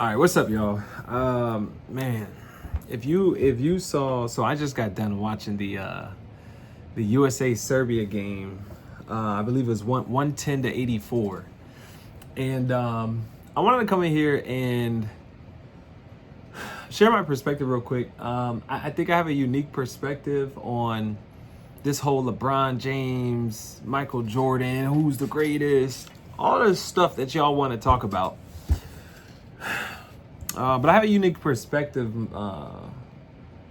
All right, what's up, y'all? Man, if you saw, so I just got done watching the USA Serbia game. I believe it was 110 to 84, and I wanted to come in here and share my perspective real quick. I think I have a unique perspective on this whole LeBron James, Michael Jordan, who's the greatest, all this stuff that y'all want to talk about. But I have a unique perspective.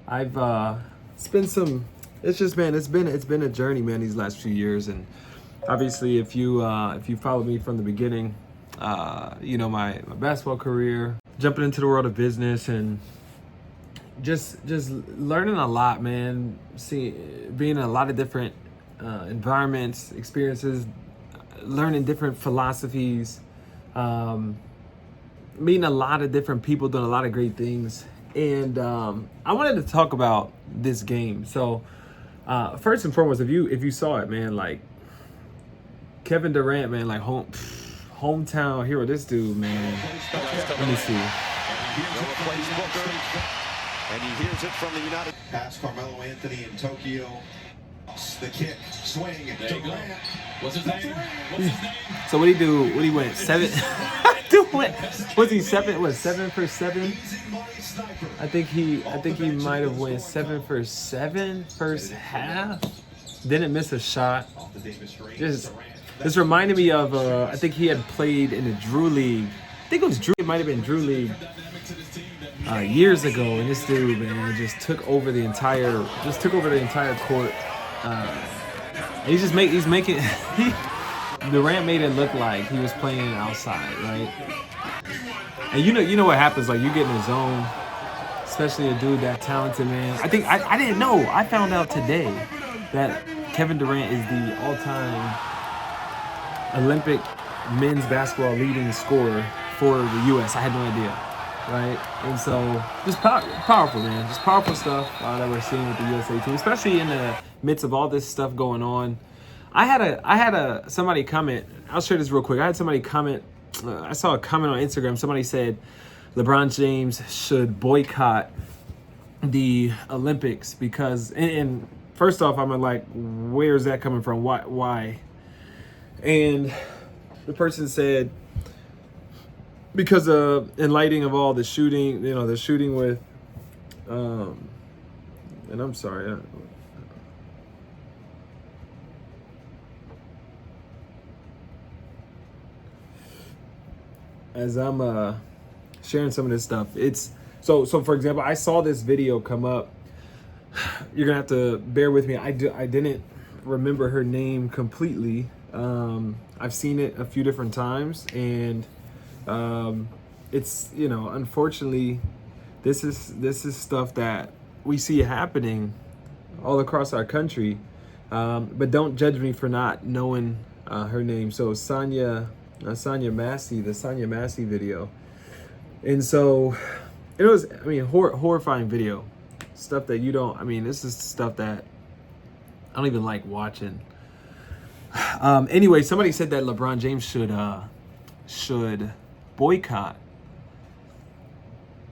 I've spent some. It's just, man, it's been a journey, man, these last few years. And obviously, if you followed me from the beginning, you know my basketball career, jumping into the world of business, and just learning a lot, man. Being in a lot of different environments, experiences, learning different philosophies. Meeting a lot of different people, doing a lot of great things. And I wanted to talk about this game. So first and foremost, if you saw it, man, like Kevin Durant, man, like hometown hero, this dude, man. Let me see. And he hears it from the United. Pass Carmelo Anthony in Tokyo. The kick, swing, Durant. What's his name? What's his name? So what he do? What he went 7? Was he 7? Was 7 for 7? I think he might have went 7 for 7 first half. Didn't miss a shot. This reminded me of I think he had played in the Drew League. I think it was Drew. It might have been Drew League years ago, and this dude, man, just took over the entire court. He's making Durant made it look like he was playing outside, right? And you know what happens, like you get in the zone, especially a dude that talented, man. I think I didn't know. I found out today that Kevin Durant is the all-time Olympic men's basketball leading scorer for the U.S. I had no idea, right? And so just powerful, man. Just powerful stuff that we're seeing with the USA team, especially in the midst of all this stuff going on. I had somebody comment. I'll share this real quick. I had somebody comment. I saw a comment on Instagram. Somebody said LeBron James should boycott the Olympics because. And first off, I'm like, where's that coming from? Why? And the person said because in lighting of all the shooting, the shooting with, and I'm sorry. As I'm sharing some of this stuff, it's so for example, I saw this video come up. You're gonna have to bear with me. I didn't remember her name completely. I've seen it a few different times, and it's unfortunately this is stuff that we see happening all across our country. But don't judge me for not knowing her name. So Sonya Massey, the Sonya Massey video. And so it was, horrifying video. Stuff that this is stuff that I don't even like watching. Anyway, somebody said that LeBron James should boycott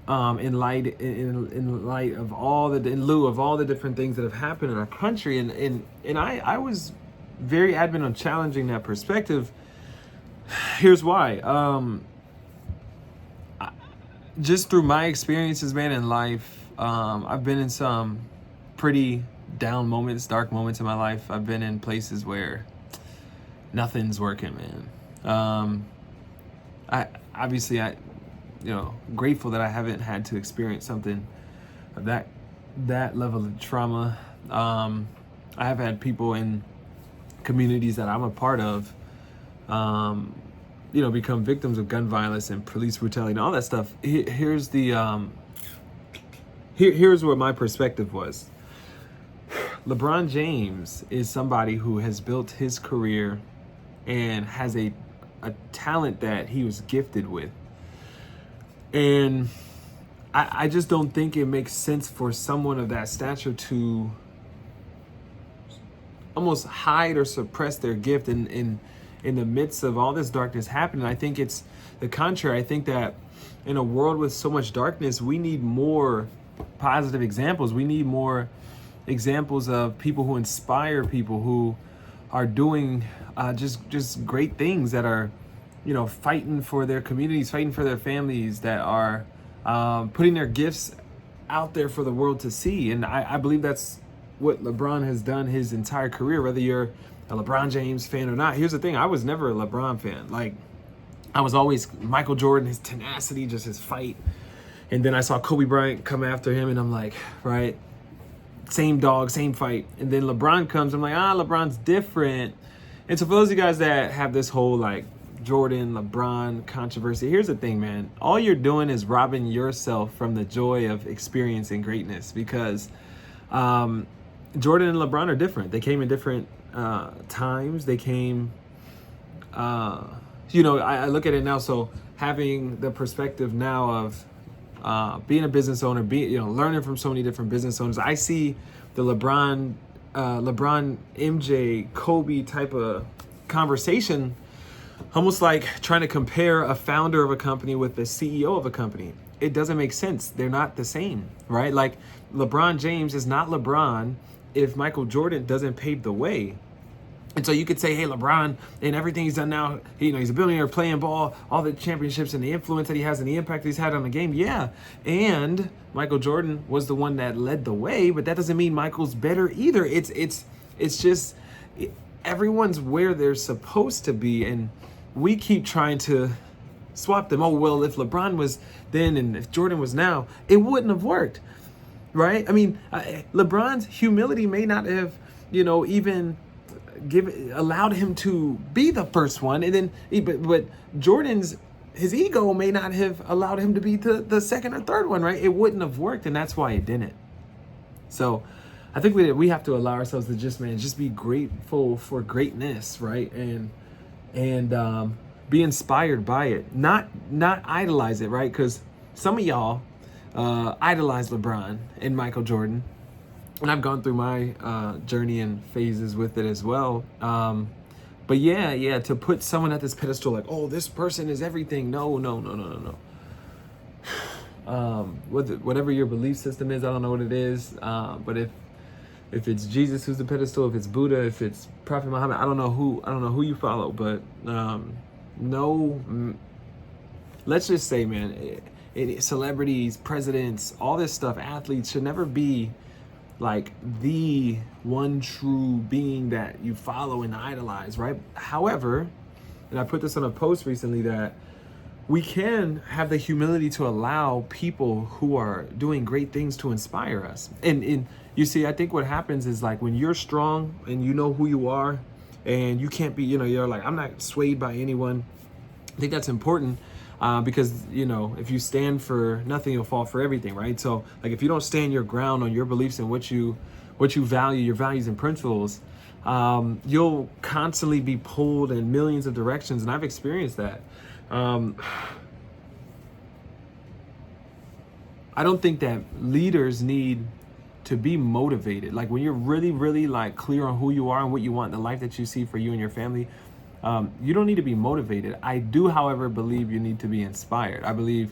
in light of in lieu of all the different things that have happened in our country. And I was very adamant on challenging that perspective. Here's why. Just through my experiences, man, in life, I've been in some pretty down moments, dark moments in my life. I've been in places where nothing's working, man. I grateful that I haven't had to experience something of that level of trauma. I have had people in communities that I'm a part of, become victims of gun violence and police brutality and all that stuff. Here's what my perspective was. LeBron James is somebody who has built his career and has a talent that he was gifted with. And I just don't think it makes sense for someone of that stature to almost hide or suppress their gift in the midst of all this darkness happening. I think it's the contrary. I think that in a world with so much darkness, we need more positive examples. We need more examples of people who inspire people, who are doing just great things, that are, you know, fighting for their communities, fighting for their families, that are putting their gifts out there for the world to see. And I believe that's what LeBron has done his entire career, whether you're a LeBron James fan or not. Here's the thing, I was never a LeBron fan. Like, I was always Michael Jordan, his tenacity, just his fight. And then I saw Kobe Bryant come after him, and I'm like, right, same dog, same fight. And then LeBron comes, I'm like, LeBron's different. And so for those of you guys that have this whole like Jordan, LeBron controversy, here's the thing, man. All you're doing is robbing yourself from the joy of experiencing greatness, because Jordan and LeBron are different. They came in different times. They came, you know, I look at it now. So having the perspective now of being a business owner, learning from so many different business owners, I see the LeBron, MJ, Kobe type of conversation, almost like trying to compare a founder of a company with the CEO of a company. It doesn't make sense. They're not the same, right? Like, LeBron James is not LeBron if Michael Jordan doesn't pave the way. And so you could say, hey, LeBron and everything he's done now, he's a billionaire playing ball, all the championships and the influence that he has and the impact he's had on the game. Yeah. And Michael Jordan was the one that led the way, but that doesn't mean Michael's better either. It's just everyone's where they're supposed to be. And we keep trying to swap them. Oh, well, if LeBron was then and if Jordan was now, it wouldn't have worked. Right? I mean, LeBron's humility may not have, even allowed him to be the first one, and then but Jordan's, his ego may not have allowed him to be the second or third one, right? It wouldn't have worked, and that's why it didn't. So I think we have to allow ourselves to just be grateful for greatness, right? And be inspired by it, not idolize it, right? Because some of y'all idolize LeBron and Michael Jordan. And I've gone through my journey and phases with it as well. But yeah, to put someone at this pedestal like, oh, this person is everything. No. Whatever your belief system is, I don't know what it is. But if it's Jesus who's the pedestal, if it's Buddha, if it's Prophet Muhammad, I don't know who you follow. But let's just say, man, celebrities, presidents, all this stuff, athletes should never be like the one true being that you follow and idolize, right? However, and I put this on a post recently, that we can have the humility to allow people who are doing great things to inspire us. And you see, I think what happens is, like, when you're strong and you know who you are and you can't be, you're like, I'm not swayed by anyone. I think that's important. Because, if you stand for nothing, you'll fall for everything, right? So, like, if you don't stand your ground on your beliefs and what you value, your values and principles, you'll constantly be pulled in millions of directions. And I've experienced that. I don't think that leaders need to be motivated. Like, when you're really, really, like, clear on who you are and what you want, the life that you see for you and your family, you don't need to be motivated. I do, however, believe you need to be inspired. I believe,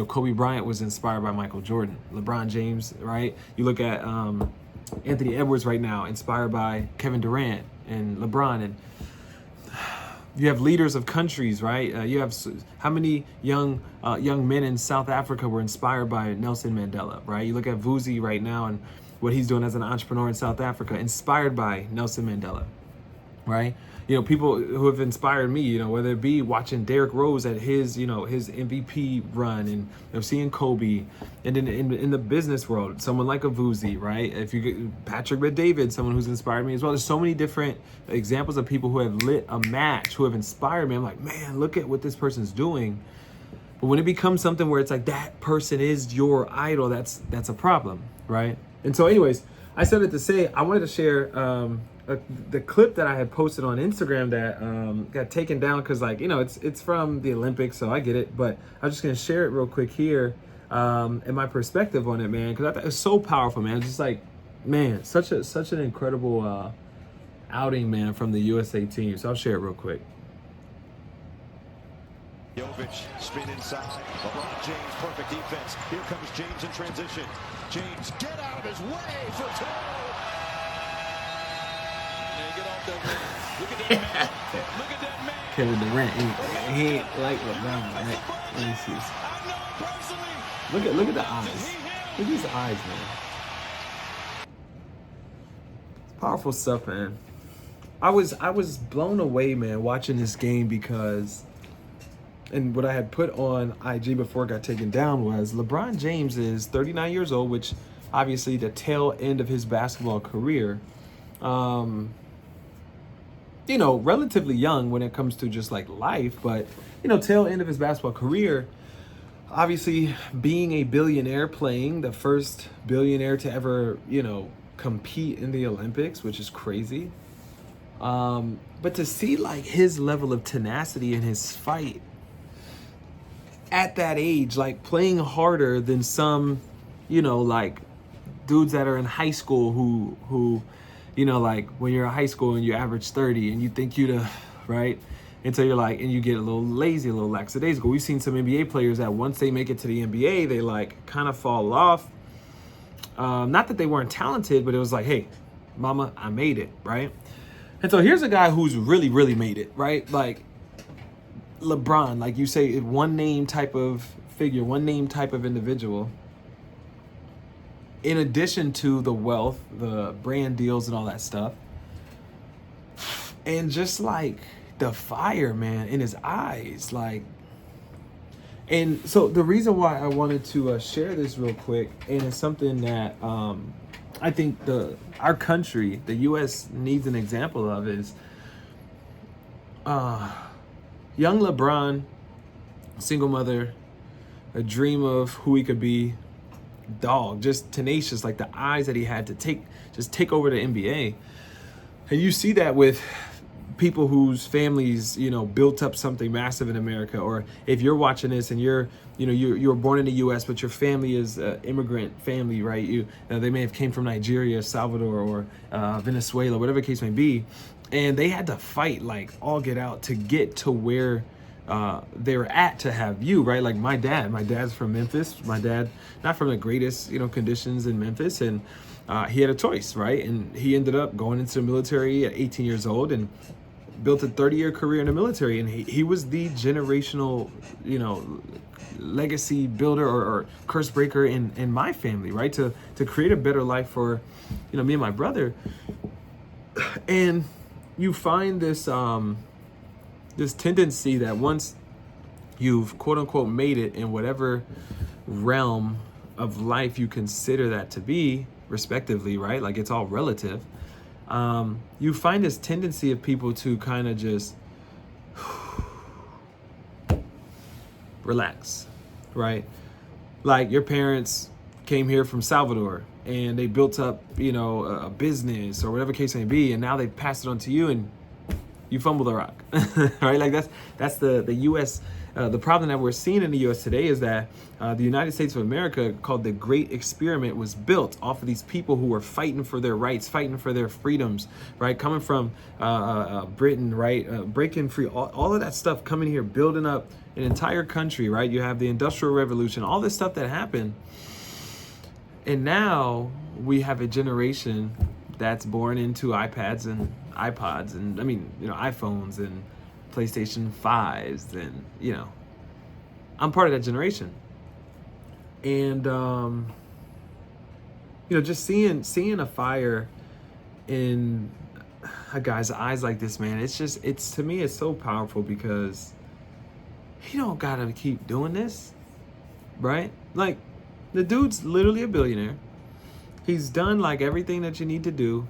Kobe Bryant was inspired by Michael Jordan, LeBron James, right? You look at Anthony Edwards right now, inspired by Kevin Durant and LeBron. And you have leaders of countries, right? You have how many young men in South Africa were inspired by Nelson Mandela, right? You look at Vuzi right now and what he's doing as an entrepreneur in South Africa, inspired by Nelson Mandela, right? People who have inspired me, whether it be watching Derrick Rose at his, his MVP run, and seeing Kobe, and then in the business world, someone like a Vuzi, right? If you get Patrick Bet-David, someone who's inspired me as well. There's so many different examples of people who have lit a match, who have inspired me. I'm like, man, look at what this person's doing. But when it becomes something where it's like that person is your idol, that's a problem, right? And so, anyways, I said it to say I wanted to share the clip that I had posted on Instagram that got taken down because, like, it's from the Olympics, so I get it. But I'm just gonna share it real quick here and my perspective on it, man, because I thought it was so powerful, man. Just like, man, such an incredible outing, man, from the USA team. So I'll share it real quick. Jovic spin inside. LeBron James, perfect defense. Here comes James in transition. James, get out of his way for two. Man, get off that man. Look at that man. Look at that man. Kevin Durant, he ain't like LeBron, right? Let me see. I know personally. Look at the eyes. Look at these eyes, man. It's powerful stuff, man. I was blown away, man, watching this game because, and what I had put on IG before it got taken down was LeBron James is 39 years old, which obviously the tail end of his basketball career. You know, relatively young when it comes to just like life, but you know, tail end of his basketball career. Obviously, being a billionaire, playing the first billionaire to ever, you know, compete in the Olympics, which is crazy. But to see like his level of tenacity in his fight at that age, like playing harder than some, you know, like dudes that are in high school who, you know, like when you're in high school and you average 30 and you think you'd right? Until you're like, and you get a little lazy, a little lackadaisical. We've seen some NBA players that once they make it to the NBA, they like kind of fall off. Not that they weren't talented, but it was like, hey, mama, I made it, right? And so here's a guy who's really, really made it, right? Like LeBron, like you say, one name type of figure, one name type of individual. In addition to the wealth, the brand deals and all that stuff. And just like the fire, man, in his eyes, like. And so the reason why I wanted to share this real quick, and it's something that I think our country, the U.S., needs an example of is young LeBron, single mother, a dream of who he could be, dog, just tenacious, like the eyes that he had to take over the NBA. And you see that with people whose families, you know, built up something massive in America. Or if you're watching this and you were born in the U.S., but your family is an immigrant family, right? They may have came from Nigeria, Salvador, or Venezuela, whatever the case may be, and they had to fight like all get out to get to where they were at to have you, right? Like my dad's from Memphis. My dad, not from the greatest, you know, conditions in Memphis, and he had a choice, right? And he ended up going into the military at 18 years old and built a 30-year career in the military, and he was the generational, you know, legacy builder or curse breaker in my family, right? To create a better life for, you know, me and my brother. And you find this this tendency that once you've quote unquote made it in whatever realm of life you consider that to be, respectively, right? Like it's all relative. You find this tendency of people to kind of just relax, right? Like your parents came here from Salvador and they built up, you know, a business or whatever case may be, and now they passed it on to you and you fumble the rock, right? Like that's the U.S. The problem that we're seeing in the U.S. today is that the United States of America, called the Great Experiment, was built off of these people who were fighting for their rights, fighting for their freedoms, right? Coming from Britain, right? Breaking free, all of that stuff coming here, building up an entire country, right? You have the Industrial Revolution, all this stuff that happened. And now we have a generation that's born into iPads and iPods and, I mean, you know, iPhones and PlayStation 5s, and you know, I'm part of that generation. And you know, just seeing a fire in a guy's eyes like this, man, it's to me it's so powerful because you don't gotta keep doing this, right? Like the dude's literally a billionaire. He's done like everything that you need to do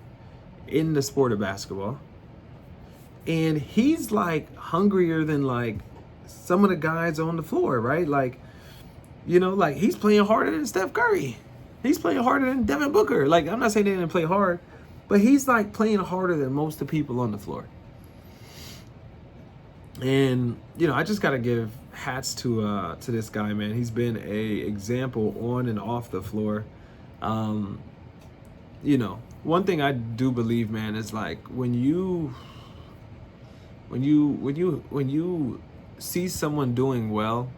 in the sport of basketball. And he's like hungrier than like some of the guys on the floor, right? Like, you know, like he's playing harder than Steph Curry. He's playing harder than Devin Booker. Like, I'm not saying they didn't play hard, but he's like playing harder than most of the people on the floor. And, you know, I just got to give hats to this guy, man. He's been a example on and off the floor. You know, one thing I do believe, man, is like when you see someone doing well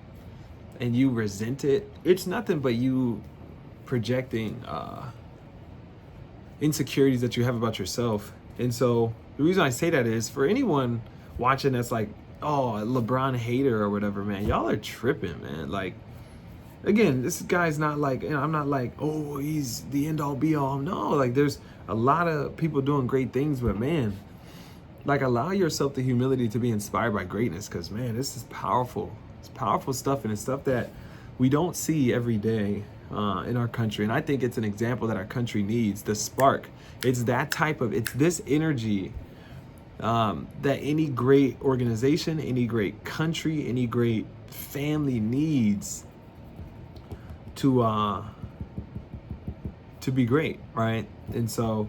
and you resent it, it's nothing but you projecting insecurities that you have about yourself. And so the reason I say that is for anyone watching that's like, oh, a LeBron hater or whatever, man, y'all are tripping, man. Like, again, this guy's not like, you know, I'm not like, oh, he's the end all be all. No, like there's a lot of people doing great things, but man, like allow yourself the humility to be inspired by greatness, because man, this is powerful. It's powerful stuff, and it's stuff that we don't see every day in our country. And I think it's an example that our country needs, the spark. It's that type of, it's this energy that any great organization, any great country, any great family needs to be great, right? And so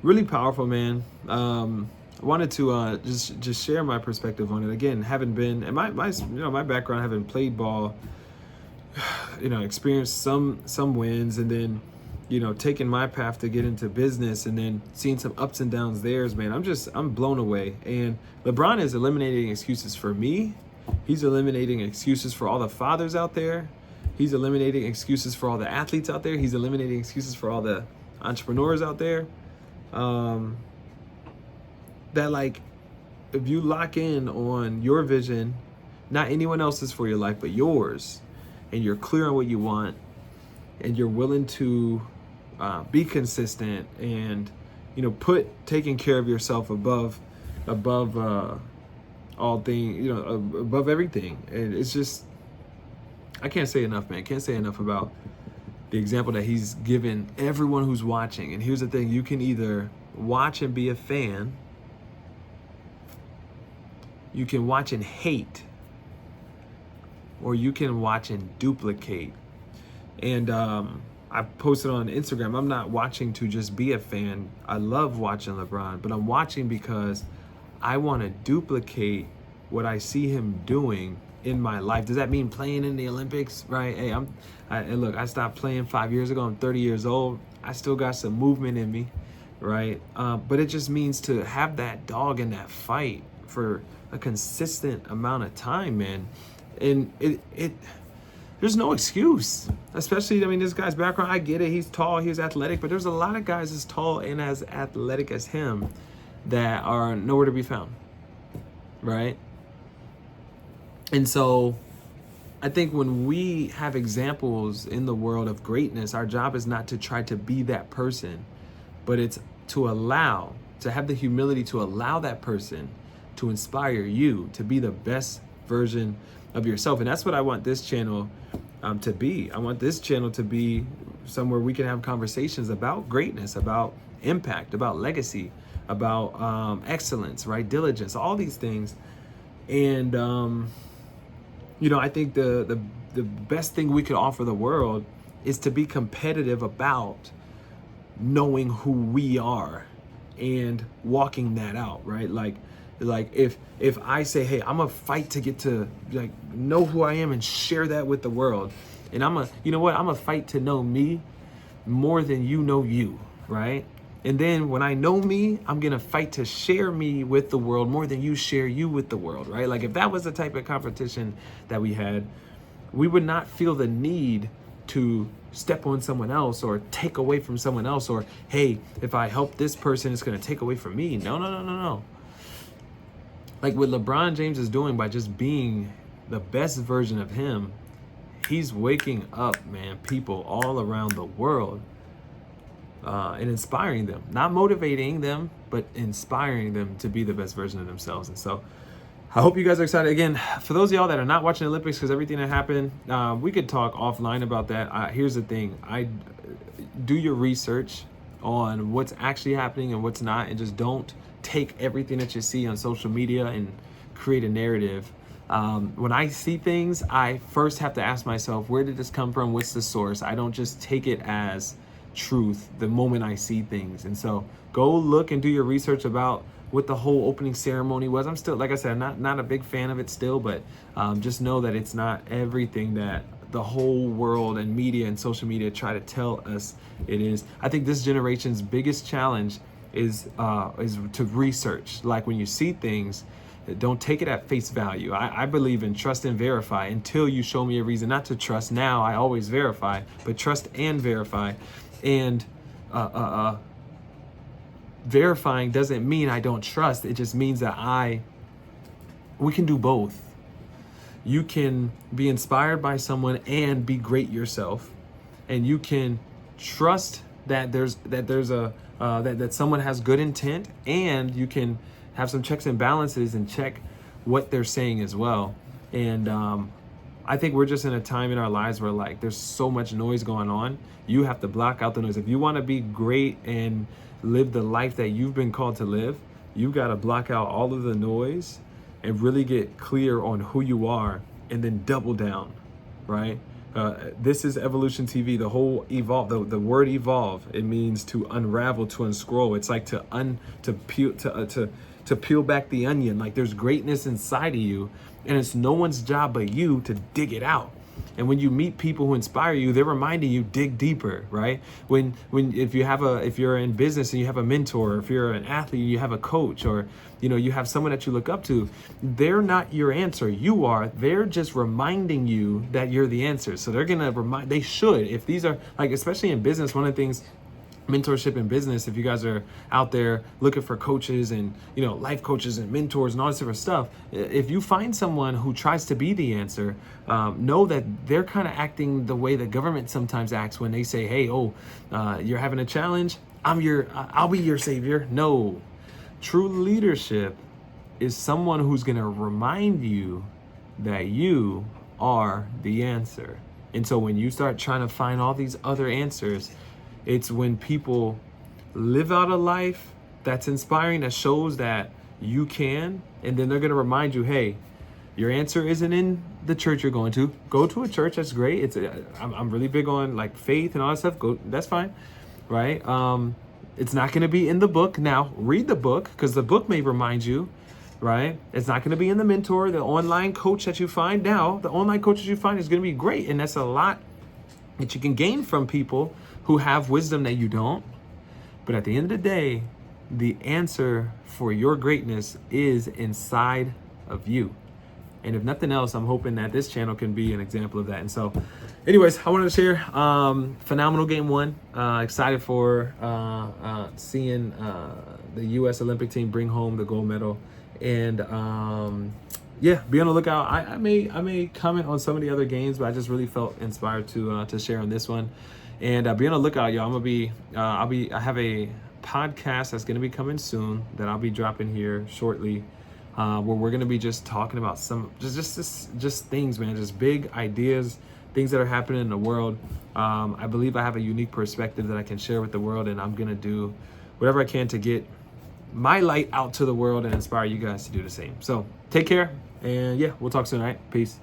really powerful, man. I wanted to just share my perspective on it. Again, having been, and my background, having played ball, experienced some wins, and then, taking my path to get into business, and then seeing some ups and downs there, man, I'm blown away. And LeBron is eliminating excuses for me. He's eliminating excuses for all the fathers out there. He's eliminating excuses for all the athletes out there. He's eliminating excuses for all the entrepreneurs out there. That like, if you lock in on your vision, not anyone else's for your life, but yours, and you're clear on what you want, and you're willing to be consistent, and put taking care of yourself above all things, above everything. And it's just, I can't say enough, man. Can't say enough about the example that he's given everyone who's watching. And here's the thing: you can either watch and be a fan, you can watch and hate, or you can watch and duplicate. And I posted on Instagram, I'm not watching to just be a fan. I love watching LeBron, but I'm watching because I want to duplicate what I see him doing in my life. Does that mean playing in the Olympics? Right? Hey, and look, I stopped playing 5 years ago. I'm 30 years old. I still got some movement in me, right? But it just means to have that dog in that fight for a consistent amount of time, man. And there's no excuse, especially, this guy's background, I get it. He's tall, he's athletic, but there's a lot of guys as tall and as athletic as him that are nowhere to be found, right? And so I think when we have examples in the world of greatness, our job is not to try to be that person, but it's to have the humility to allow that person to inspire you to be the best version of yourself. And that's what I want this channel to be. I want this channel to be somewhere we can have conversations about greatness, about impact, about legacy, about excellence, right? Diligence, all these things. And I think the best thing we could offer the world is to be competitive about knowing who we are and walking that out, right? Like if I say, hey, I'm gonna fight to get to know who I am and share that with the world, and I'm gonna fight to know me more than you know you, right? And then when I know me, I'm gonna fight to share me with the world more than you share you with the world, right? Like if that was the type of competition that we had, we would not feel the need to step on someone else or take away from someone else, or hey, if I help this person, it's gonna take away from me. No. Like what LeBron James is doing by just being the best version of him, he's waking up, man, people all around the world and inspiring them, not motivating them, but inspiring them to be the best version of themselves. And so I hope you guys are excited. Again, for those of y'all that are not watching the Olympics because everything that happened, we could talk offline about that. Here's the thing. Do your research on what's actually happening and what's not, and just don't take everything that you see on social media and create a narrative. When I see things, I first have to ask myself, where did this come from? What's the source? I don't just take it as truth the moment I see things. And so go look and do your research about what the whole opening ceremony was. I'm still, like I said, I'm not a big fan of it still, but just know that it's not everything that the whole world and media and social media try to tell us it is. I think this generation's biggest challenge is to research. Like when you see things, Don't take it at face value. I believe in trust and verify until you show me a reason not to trust. Now I always verify, but trust and verify. And verifying doesn't mean I don't trust. It just means that we can do both. You can be inspired by someone and be great yourself, and you can trust that that someone has good intent, and you can have some checks and balances and check what they're saying as well. And I think we're just in a time in our lives where like there's so much noise going on. You have to block out the noise. If you want to be great and live the life that you've been called to live, you got to block out all of the noise and really get clear on who you are, and then double down, right? This is Evolution TV. The whole evolve, the word evolve, it means to unravel, to unscroll. It's like to peel back the onion. Like there's greatness inside of you, and it's no one's job but you to dig it out. And when you meet people who inspire you, they're reminding you dig deeper, right? If you're in business and you have a mentor, or if you're an athlete and you have a coach, or you have someone that you look up to, they're not your answer. You are. They're just reminding you that you're the answer. So they're gonna remind. They should. If these are like, especially in business, one of the things. Mentorship in business, if you guys are out there looking for coaches and life coaches and mentors and all this sort of stuff, if you find someone who tries to be the answer, know that they're kind of acting the way the government sometimes acts when they say, hey, you're having a challenge, I'll be your savior. No, true leadership is someone who's going to remind you that you are the answer. And so when you start trying to find all these other answers, it's when people live out a life that's inspiring, that shows that you can, and then they're going to remind you, hey, your answer isn't in the church you're going to. Go to a church, that's great. I'm really big on like faith and all that stuff. Go, that's fine, right? It's not going to be in the book. Now, read the book, because the book may remind you, right? It's not going to be in the mentor, the online coach that you find. Now, the online coaches you find is going to be great, and that's a lot that you can gain from people who have wisdom that you don't. But at the end of the day, the answer for your greatness is inside of you. And if nothing else, I'm hoping that this channel can be an example of that. And so anyways, I wanted to share phenomenal game one. Excited for seeing the U.S. Olympic team bring home the gold medal. And yeah, be on the lookout. I may comment on some of the other games, but I just really felt inspired to share on this one. And be on the lookout, y'all. I have a podcast that's gonna be coming soon that I'll be dropping here shortly, where we're gonna be just talking about some just things, man, just big ideas, things that are happening in the world. I believe I have a unique perspective that I can share with the world, and I'm gonna do whatever I can to get my light out to the world and inspire you guys to do the same. So take care, and yeah, we'll talk soon. All right, peace.